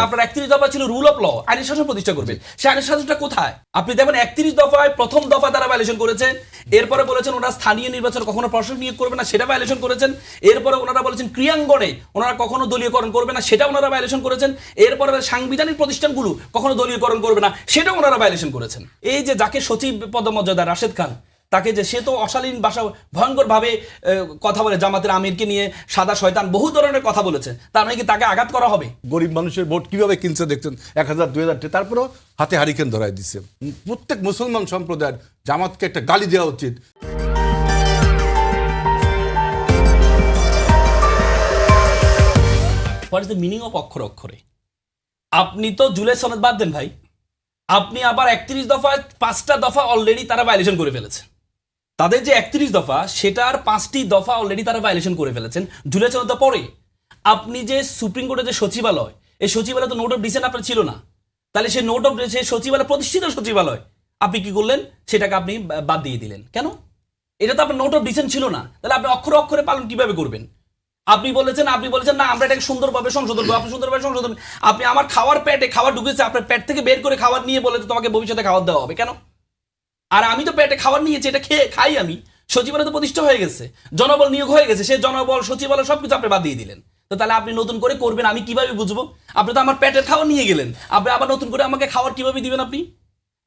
আপনার 31 দফা ছিল রুল অফ ল, আইনি শাসন প্রতিষ্ঠা করবেন। সেই আইনি শাসনটা কোথায়? আপনি দেখবেন 31 দফায় প্রথম দফা তারা ভায়োলেশন করেছেন। এরপরে বলেছেন ওনারা স্থানীয় নির্বাচন কখনো প্রশাসক নিয়োগ করবে না, সেটা ভায়োলেশন করেছেন। এরপরে ওনারা বলেছেন ক্রিয়াঙ্গনে ওনারা কখনো দলীয়করণ করবে না, সেটা ওনারা ভায়োলেশন করেছেন। এরপরে সাংবিধানিক প্রতিষ্ঠানগুলো কখনো দলীয়করণ করবে না, সেটা ওনারা ভায়োলেশন করেছেন। এই যে যাকে সচিব পদমর্যাদা রাশেদ খান, তাকে যে সে তো অশালীন ভাষা ভয়ঙ্কর ভাবে কথা বলে, জামাতের আমিরকে নিয়ে সাদা শয়তান বহু ধরনের কথা বলেছে, তার মানে কি তাকে আঘাত করা হবে? গরিব মানুষের ভোট কিভাবে কিনছে দেখছেন, 1000 2000 তারপরেও হাতে হারিকেন ধরাই দিচ্ছে। প্রত্যেক মুসলমান সম্প্রদায়ের জামাতকে একটা গালি দেওয়া উচিত। What is the meaning of অক্ষরে অক্ষরে? আপনি তো জুলাই সনদ বাদ দেন ভাই, আপনি আবার 31 দফায় 5টা দফা অলরেডি তারা ভায়োলেশন করে ফেলেছে। তাদের যে 31 দফা সেটার 5টি দফা অলরেডি তারা ভায়োলেশন করে ফেলেছেন জুলাই সনদ পরে। আপনি যে সুপ্রিম কোর্টের যে সচিবালয়, এই সচিবালয় তো নোট অফ ডিসেন্ট আপনার ছিল না, তাহলে সেই নোট অফ সেই সচিবালয় প্রতিষ্ঠিত সচিবালয় আপনি কি করলেন? সেটাকে আপনি বাদ দিয়ে দিলেন কেন? এটা তো আপনার নোট অফ ডিসেন্ট ছিল না, তাহলে আপনি অক্ষরে অক্ষরে পালন কিভাবে করবেন? আপনি বলেছেন না আমরা এটাকে সুন্দরভাবে সংশোধন করবো, আপনি সুন্দরভাবে সংশোধন, আপনি আমার খাওয়ার পেটে খাবার ঢুকেছে, আপনার পেট থেকে বের করে খাবার নিয়ে বলে তোমাকে ভবিষ্যতে খাবার দেওয়া হবে কেন? আর আমি তো পেটে খাবার নিয়েছি, এটা খেয়ে খাই আমি, সচিবালয় তো প্রতিষ্ঠা হয়ে গেছে, জনবল নিয়োগ হয়ে গেছে, সেই জনবল সচিবালয় সবকিছু আপনি বাদ দিয়ে দিলেন। তো তাহলে আপনি নতুন করে করবেন আমি কিভাবে বুঝবো? আপনি তো আমার পেটের খাবার নিয়ে গেলেন, আপনি আবার নতুন করে আমাকে খাবার কিভাবে দিবেন?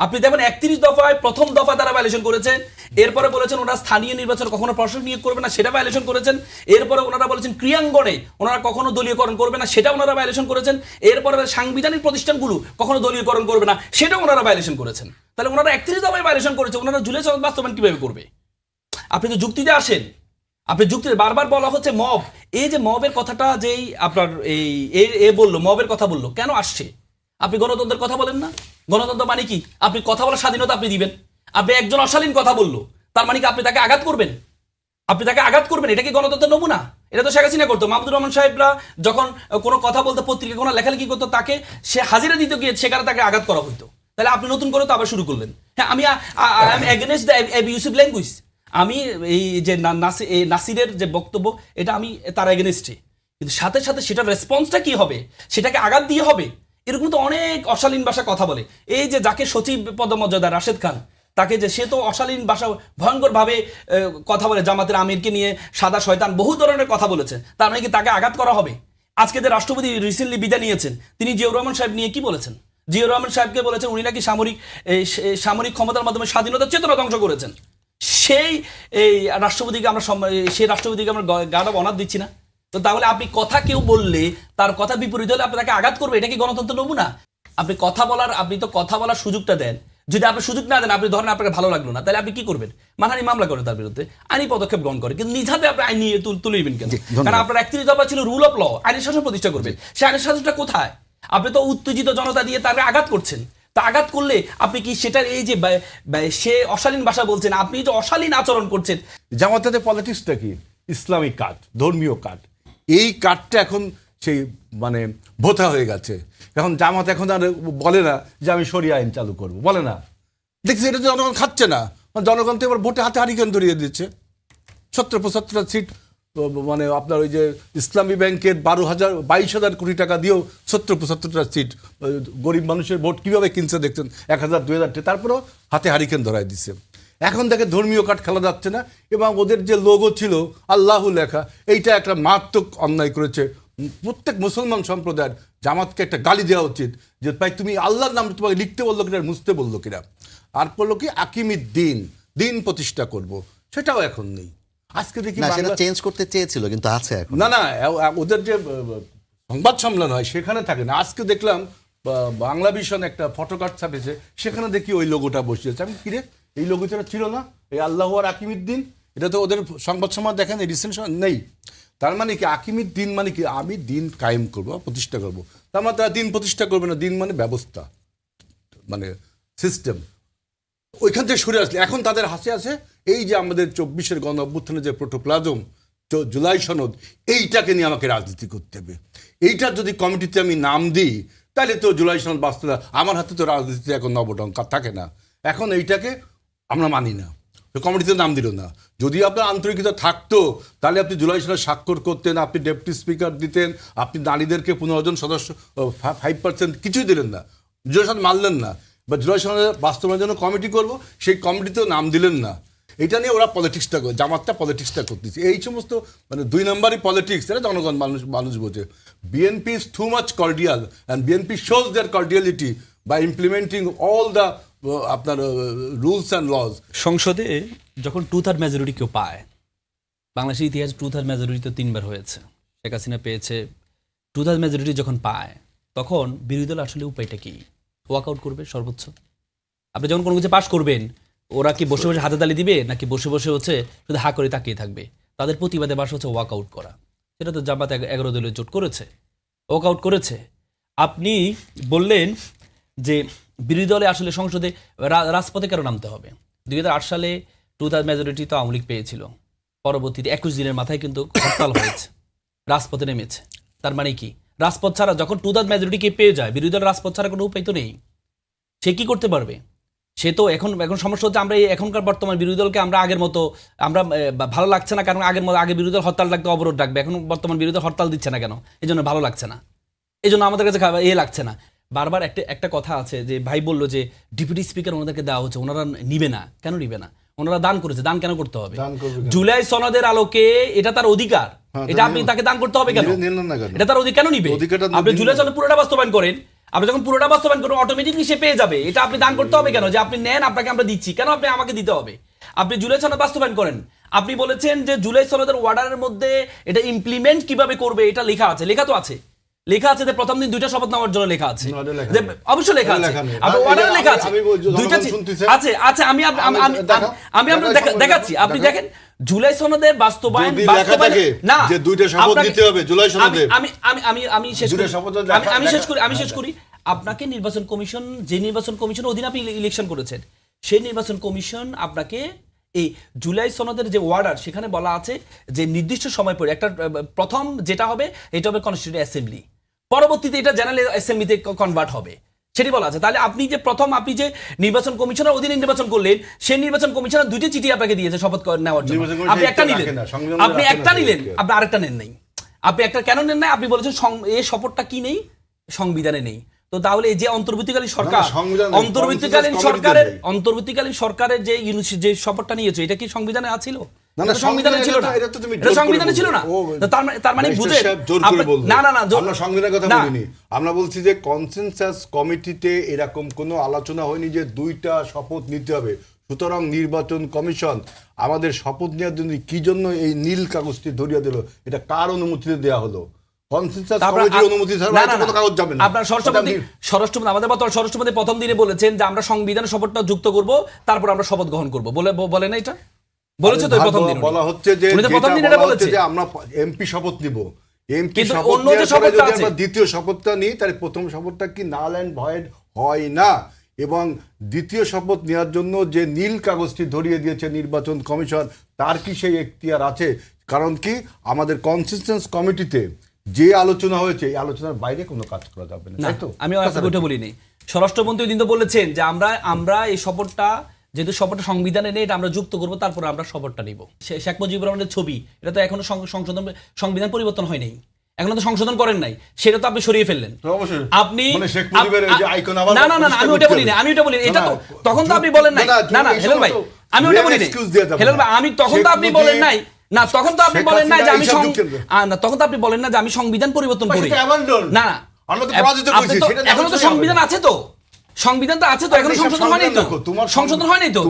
আপনি দেখবেন 31 দফায় প্রথম দফা তারা ভায়োলেশন করেছেন। এরপরে বলেছেন ওনারা স্থানীয় নির্বাচন কখনো প্রশাসক নিয়োগ করবে না, সেটা ভায়োলেশন করেছেন। এরপরে ওনারা বলেছেন ক্রিয়াঙ্গনে ওনারা কখনো দলীয়করণ করবে না, সেটা ওনারা ভায়োলেশন করেছেন। এরপরে সাংবিধানিক প্রতিষ্ঠানগুলো কখনো দলীয়করণ করবে না, সেটা ওনারা ভায়োলেশন করেছেন। তাহলে ওনারা 31 দফায় ভায়োলেশন করেছে, ওনারা জুলাই সনদ বাস্তবায়ন কিভাবে করবে? আপনি তো যুক্তিতে আসেন, আপনি যুক্তিতে বারবার বলা হচ্ছে মব, এই যে মবের কথাটা যেই আপনার এই বললো, মবের কথা বললো, কেন আসছে? আপনি গণতন্ত্রের কথা বলেন না? গণতন্ত্র মানে কি? আপনি কথা বলার স্বাধীনতা আপনি দিবেন। আপনি একজন অশালীন কথা বললো, তার মানে কি আপনি তাকে আঘাত করবেন? আপনি তাকে আঘাত করবেন, এটা কি গণতন্ত্রের নমুনা? এটা তো শেখ হাসিনা করতো। মাহমুদুর রহমান সাহেবরা যখন কোনো কথা বলতো, পত্রিকা কোনো লেখালেখি করতো, তাকে সে হাজিরা দিতে গিয়ে সেখানে তাকে আঘাত করা হইতো। তাহলে আপনি নতুন করে তো আবার শুরু করলেন। হ্যাঁ, আমি এগেনস্ট দ্য অ্যাবিউসিভ ল্যাঙ্গুয়েজ। আমি এই যে নাসিরের যে বক্তব্য, এটা আমি তার এগেনস্টে, কিন্তু সাথে সাথে সেটার রেসপন্সটা কি হবে? সেটাকে আঘাত দিয়ে হবে? এরকম তো অনেক অশালীন ভাষা কথা বলে। এই যে যাকে সচিব পদমর্যাদা রাশেদ খান, তাকে যে সে তো অশালীন ভাষা ভয়ঙ্কর ভাবে কথা বলে, জামাতের আমিরকে নিয়ে সাদা শয়তান বহু ধরনের কথা বলেছে, তার মানে কি তাকে আঘাত করা হবে? আজকে যে রাষ্ট্রপতি রিসেন্টলি বিদায় নিয়েছেন, তিনি জিয়াউর রহমান সাহেব নিয়ে কি বলেছেন? জিয়াউর রহমান সাহেবকে বলেছেন উনি নাকি সামরিক ক্ষমতার মাধ্যমে স্বাধীনতার চেতনা ধ্বংস করেছেন। সেই রাষ্ট্রপতিকে আমরা গার্ড অফ অনার দিচ্ছি না? তো তাহলে আপনি কথা কেউ বললে তার কথা বিপরীত হলে আপনি তাকে আঘাত করবে, এটা কি গণতন্ত্র নমুনা? আপনি তো কথা বলার সুযোগটা দেন, যদি আপনি সুযোগ না দেন, আপনি ধরেন আপনাকে ভালো লাগলো না, তাহলে আপনি কি করবেন? মানহানি মামলা করেন, তার বিরুদ্ধে আইনি পদক্ষেপ গ্রহণ করে, কিন্তু নিজ হাতে আপনি আইন নিয়ে তুলিবেন কেন? কারণ আপনার 31 দফা ছিল রুল অফ ল, আইনি শাসন প্রতিষ্ঠা করবেন। সেই আইনি শাসনটা কোথায়? আপনি তো উত্তেজিত জনতা দিয়ে তাকে আঘাত করছেন। তা আঘাত করলে আপনি কি সেটার এই যে সে অশালীন ভাষা বলছেন, আপনি যে অশালীন আচরণ করছেন। জামাতের পলিটিক্সটা কি? ইসলামিক কার্ড, ধর্মীয় কার্ড। এই কার্ডটা এখন সেই মানে ভোতা হয়ে গেছে। এখন জামাত এখন আর বলে না যে আমি শরিয়া আইন চালু করবো, বলে না। দেখছি এটা তো জনগণ খাচ্ছে না, জনগণ তো এবার ভোটে হাতে হারিকেন ধরিয়ে দিচ্ছে। 70-75টা সিট, মানে আপনার ওই যে ইসলামী ব্যাংকের 22,000 কোটি টাকা দিয়েও 70-75টা সিট। গরিব মানুষের ভোট কিভাবে কিনছে দেখছেন, 1000 2000 তারপরেও হাতে হারিকেন ধরাই দিচ্ছে। এখন দেখে ধর্মীয় কার্ড খেলা যাচ্ছে না, এবং ওদের যে লোগো ছিল আল্লাহু লেখা, এইটা একটা মারাত্মক অন্যায় করেছে। প্রত্যেক মুসলমান সম্প্রদায়ের জামাতকে একটা গালি দেওয়া উচিত যে ভাই তুমি আল্লাহর নাম তোমাকে লিখতে বললো কিনা, মুছতে বললো কিনা। আর বললো কি আকিমিদ দিন, দিন প্রতিষ্ঠা করব, সেটাও এখন নেই। আজকে দেখি সেটা চেঞ্জ করতে চেয়েছিল, কিন্তু আছে এখন। না, ওদের যে সংবাদ সম্মেলন হয় সেখানে থাকে না। আজকে দেখলাম বাংলা ভিশন একটা ফটোকার্ড ছাপিয়েছে, সেখানে দেখি ওই লোগোটা বসিয়েছে। আমি কিরে, এই লোগোটা ছিল না, এই আল্লাহু আর আকিমিদ্দিন, এটা তো ওদের সংবাদ সম্মেলন দেখেন, এই রিসেন্ট নেই। তার মানে কি আকিমিদ্দিন মানে কি আমি দিন কায়েম করবো, প্রতিষ্ঠা করবো। তার মানে তারা দিন প্রতিষ্ঠা করবে না, দিন মানে ব্যবস্থা, মানে সিস্টেম। ওইখান থেকে সরে আসলে এখন তাদের হাসি আছে এই যে আমাদের 24-এর গণ অভ্যুত্থানের যে প্রোটোপ্লাজম, জুলাই সনদ, এইটাকে নিয়ে আমাকে রাজনীতি করতে হবে। এইটা যদি কমিটিতে আমি নাম দিই, তাহলে তো জুলাই সনদ বাস্তব। আমার হাতে তো রাজনীতিতে এখন নবটঙ্কা থাকে না, এখন এইটাকে আমরা মানি না। কমিটিতে নাম দিল না। যদি আপনার আন্তরিকতা থাকতো তাহলে আপনি জুলাই সনদ স্বাক্ষর করতেন, আপনি ডেপুটি স্পিকার দিতেন, আপনি নারীদেরকে 15 জন সদস্য 5% কিছুই দিলেন না, জুলাই সনদ মানলেন না, বা জুলাই সনদের বাস্তবায়নের জন্য কমিটি করব সেই কমিটিতেও নাম দিলেন না। এটা নিয়ে ওরা পলিটিক্সটা করে, জামাতটা পলিটিক্সটা করতেছে। এই সমস্ত মানে 2 নম্বরই পলিটিক্স, এটা জনগণ মানুষ বোঝে। BNP is too much cordial and BNP shows their cordiality by implementing all the আপনার রুলস অ্যান্ড লজ। সংসদে যখন 2/3 মেজরিটি কেউ পায়, বাংলাদেশের ইতিহাসে 2/3 মেজরিটি তো 3 বার হয়েছে, শেখ হাসিনা পেয়েছে। 2/3 মেজরিটি যখন পায় তখন বিরোধী দল আসলে উপায়টা কি? ওয়াকআউট করবে সর্বোচ্চ। আপনি যখন কোনো কিছু পাশ করবেন, ওরা কি বসে বসে হাতে তালি দিবে, নাকি বসে বসে হচ্ছে শুধু হা করে তাকিয়ে থাকবে? তাদের প্রতিবাদে বাস হচ্ছে ওয়াকআউট করা। সেটা তো জামাত 11 দলীয় জোট করেছে, ওয়াকআউট করেছে। আপনি বললেন যে বিরোধী দলে আসলে সংসদে রাজপথে কেন নামতে হবে? 2008 সালে 2/3 মেজরিটি তো আওয়ামী লীগ পেয়েছিল, পরবর্তীতে 21 দিনের মাথায় কিন্তু হরতাল হয়েছে, রাজপথে নেমেছে। তার মানে কি? রাজপথ ছাড়া যখন 2/3 মেজরিটি কে পেয়ে যায়, বিরোধী দল রাজপথ ছাড়া কোনো উপায় তো নেই। সে কি করতে পারবে? সে তো এখন সমস্যা হচ্ছে আমরা এখনকার বর্তমান বিরোধী দলকে আমরা আগের মতো আমরা ভালো লাগছে না, কারণ আগে বিরোধী দল হরতাল ডাকতে অবরোধ ডাকবে, এখন বর্তমান বিরোধী দল হরতাল দিচ্ছে না কেন? এই জন্য ভালো লাগছে না, এই জন্য আমাদের কাছে লাগছে না। বারবার একটা কথা আছে যে ভাই বললো যে ডেপুটি স্পিকার ওনাদেরকে দেওয়া হচ্ছে, ওনারা নিবে না। কেন নিবে না? ওনারা দান করেছে, দান কেন করতে হবে? জুলাই সনদের আলোকে এটা তার অধিকার, এটা আপনি তাকে দান করতে হবে কেন? এটা তার অধিকার, কেন নিবে? আপনি জুলাই সনদ পুরোটা বাস্তবায়ন করেন, আপনি যখন পুরোটা বাস্তবায়ন করেন অটোমেটিকলি সে পেয়ে যাবে। এটা আপনি দান করতে হবে কেন? যে আপনি নেন, আপনাকে আমরা দিচ্ছি, কেন আপনি আমাকে দিতে হবে? আপনি জুলাই সনদ বাস্তবায়ন করেন। আপনি বলেছেন যে জুলাই সনদের অর্ডারের মধ্যে এটা ইমপ্লিমেন্ট কিভাবে করবে এটা লেখা আছে, লেখা তো আছে, লেখা আছে যে প্রথম দিন 2টা শপথ নেওয়ার জন্য লেখা আছে, যে অবশ্যই লেখা আছে, আপনার অর্ডারে লেখা আছে, 2টা আছে আছে। আমি আপনাকে দেখাচ্ছি, আপনি দেখেন জুলাই সনদের বাস্তবায়ন না, যে 2টা শপথ নিতে হবে জুলাই সনদে। আমি শেষ করি। আপনাকে নির্বাচন কমিশন, যে নির্বাচন কমিশনের অধীনে আপনি ইলেকশন করেছেন, সেই নির্বাচন কমিশন আপনাকে এই জুলাই সনদের যে ওয়ার্ডার, সেখানে বলা আছে যে নির্দিষ্ট সময় পরে একটা প্রথম যেটা হবে এটা হবে কনস্টিটিউয়েন্ট অ্যাসেম্বলি, পরবর্তীতে এটা জেনারেল অ্যাসেম্বলিতে কনভার্ট হবে, সেটি বলা আছে। তাহলে আপনি যে প্রথম আপনি যে নির্বাচন কমিশনের অধীনে নির্বাচন করলেন, সেই নির্বাচন কমিশনের 2টি চিঠি আপনাকে দিয়েছে শপথ নেওয়ার জন্য। আপনি একটা নিলেন, আপনি আরেকটা নেন নাই। আপনি একটা কেন নেন নাই? আপনি বলেছেন এই শপথটা কি নেই, সংবিধানে নেই। তো তাহলে এই যে অন্তর্বর্তীকালীন সরকার, অন্তর্বর্তীকালীন সরকারের যে শপথটা নিয়েছে, এটা কি সংবিধানে আছিল? সংবিধানে ছিল না, এটা সংবিধানে ছিল না। তার মানে বুঝে না, আমরা সংবিধানের কথা বলিনি, আমরা বলছি যে কনসেনসাস কমিটিতে এরকম কোনো আলোচনা হয়নি যে 2টা শপথ নিতে হবে। সুতরাং নির্বাচন কমিশন আমাদের শপথ নেওয়ার জন্য কি জন্য এই নীল কাগজটি ধরিয়ে দিল, এটা কার অনুমতিতে দেওয়া হলো? স্বরাষ্ট্রমন্ত্রী প্রথম দিনে বলেছেন যে আমরা সংবিধান শপথটা যুক্ত করব, তারপর আমরা শপথ গ্রহণ করব বলে না? এটা বলেছে তো প্রথম দিন, বলা হচ্ছে যে প্রথম দিন এটা বলেছে যে আমরা এমপি শপথ নিব। এমপি কিন্তু শপথ অন্য যে শপথটা আছে, দ্বিতীয় শপথটা নিই, তার প্রথম শপথটা কি নাল এন্ড ভয়েড হয় না? এবং দ্বিতীয় শপথ নেওয়ার জন্য যে নীল কাগজটি ধরিয়ে দিয়েছে নির্বাচন কমিশন, তার কি সেই এখতিয়ার আছে? কারণ কি আমাদের কনসেনসাস কমিটিতে যে আলোচনা হয়েছে, এই আলোচনার বাইরে কোনো কাজ করা যাবে না, তাই তো? আমি ওটা বলিনি। স্বরাষ্ট্রমন্ত্রী কিন্তু বলেছেন যে আমরা এই শপথটা, যেহেতু শপথটা সংবিধানে নেই, এটা আমরা যুক্ত করবো, তারপর আমরা শপথটা নিব। শেখ মুজিবুর রহমানের ছবি, এটা তো এখনো সংবিধান পরিবর্তন হয় নাই, এখনো তো সংশোধন করেন নাই, সেটা তো আপনি সরিয়ে ফেললেন। আপনি না, আমি ওটা বলি না, এটা তো তখন তো আপনি বলেন নাই। না হেলাল ভাই, আমি ওটা বলি নাই। হেলাল ভাই, আমি তখন তো আপনি বলেন নাই, না তখন তো আপনি বলেন নাই যে আমি তখন তো আপনি বলেন না যে আমি সংবিধান পরিবর্তন করি। না এখনো তো সংবিধান আছে, তো সংবিধান তো আছে, তো এখনো সংশোধন হয়নি তো, সংশোধন হয়নি তো।